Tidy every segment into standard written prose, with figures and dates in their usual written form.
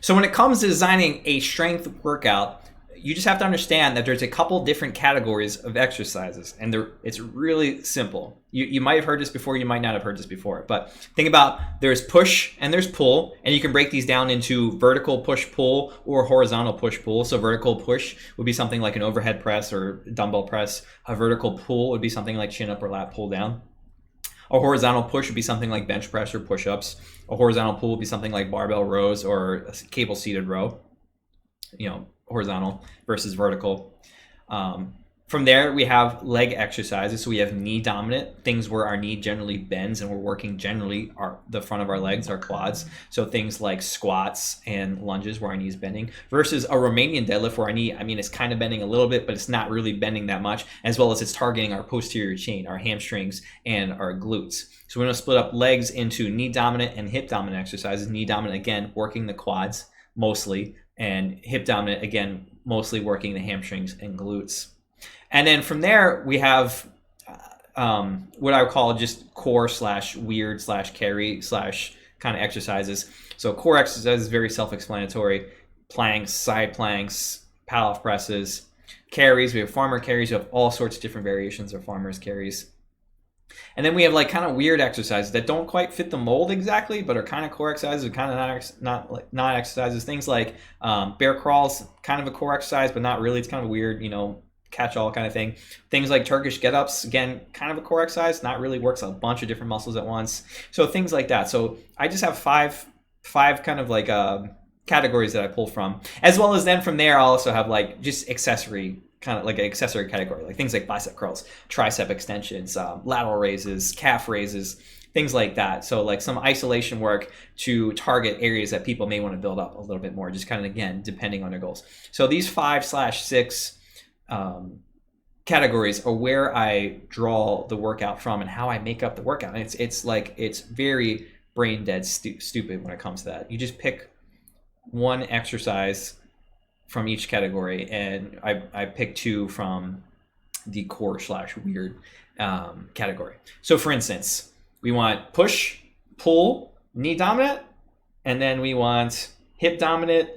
So when it comes to designing a strength workout, you just have to understand that there's a couple different categories of exercises, and it's really simple. You might have heard this before, you might not have heard this before, but think about there's push and there's pull, and you can break these down into vertical push-pull or horizontal push-pull. So vertical push would be something like an overhead press or dumbbell press. A vertical pull would be something like chin up or lat pull down. A horizontal push would be something like bench press or push-ups. A horizontal pull would be something like barbell rows or a cable seated row, horizontal versus vertical. From there, we have leg exercises. So we have knee dominant, things where our knee generally bends and we're working generally the front of our legs, our quads. So things like squats and lunges where our knee is bending, versus a Romanian deadlift where our knee, it's kind of bending a little bit, but it's not really bending that much, as well as it's targeting our posterior chain, our hamstrings and our glutes. So we're going to split up legs into knee dominant and hip dominant exercises. Knee dominant, again, working the quads mostly, and hip dominant, again, mostly working the hamstrings and glutes. And then from there, we have what I would call just core / weird / carry / kind of exercises. So core exercise is very self-explanatory. Planks, side planks, pal-off presses. Carries, we have farmer carries. We have all sorts of different variations of farmer's carries. And then we have like kind of weird exercises that don't quite fit the mold exactly, but are kind of core exercises, and kind of not exercises. Things like bear crawls, kind of a core exercise, but not really. It's kind of weird, catch-all kind of thing. Things like Turkish get-ups, again, kind of a core exercise, not really, works a bunch of different muscles at once. So things like that. So I just have five kind of like categories that I pull from, as well as then from there I'll also have like just accessory, kind of like an accessory category, like things like bicep curls, tricep extensions, lateral raises, calf raises, things like that. So like some isolation work to target areas that people may want to build up a little bit more, just kind of, again, depending on their goals. So these 5/6 categories are where I draw the workout from and how I make up the workout. And it's very brain dead stupid when it comes to that. You just pick one exercise from each category, and I pick two from the core / weird category. So for instance, we want push, pull, knee dominant, and then we want hip dominant,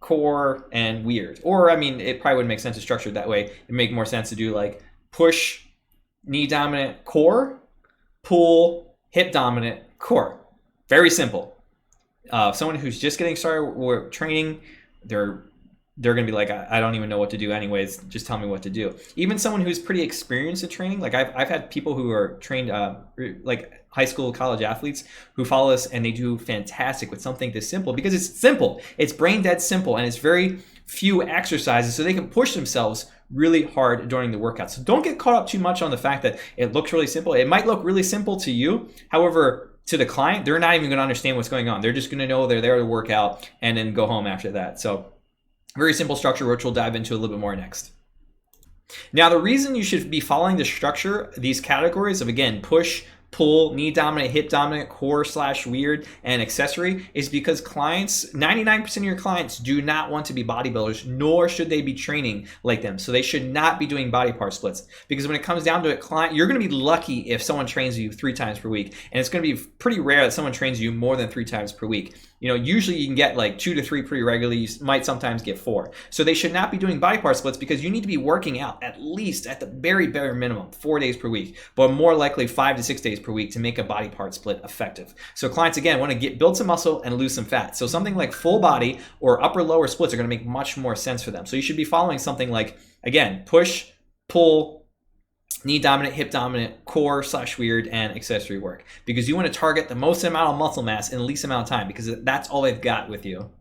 core, and weird. Or it probably wouldn't make sense to structure it that way. It'd make more sense to do like push, knee dominant, core, pull, hip dominant, core. Very simple. Someone who's just getting started with training, they're going to be like, I don't even know what to do anyways, just tell me what to do. Even someone who's pretty experienced at training, like I've had people who are trained, like high school, college athletes who follow us, and they do fantastic with something this simple, because it's simple. It's brain dead simple, and it's very few exercises, so they can push themselves really hard during the workout. So don't get caught up too much on the fact that it looks really simple. It might look really simple to you. However, to the client, they're not even going to understand what's going on. They're just going to know they're there to work out and then go home after that. So very simple structure, which we'll dive into a little bit more next. Now, the reason you should be following the structure, these categories of, again, push, pull, knee dominant, hip dominant, core / weird, and accessory, is because clients, 99% of your clients do not want to be bodybuilders, nor should they be training like them. So they should not be doing body part splits, because when it comes down to it, client, you're going to be lucky if someone trains you 3 times per week, and it's going to be pretty rare that someone trains you more than 3 times per week. Usually you can get like 2 to 3 pretty regularly. You might sometimes get 4. So they should not be doing body part splits, because you need to be working out at least, at the very bare minimum, 4 days per week, but more likely 5 to 6 days per week to make a body part split effective. So clients, again, want to build some muscle and lose some fat. So something like full body or upper lower splits are going to make much more sense for them. So you should be following something like, again, push, pull, knee dominant, hip dominant, core / weird, and accessory work, because you want to target the most amount of muscle mass in the least amount of time, because that's all they've got with you.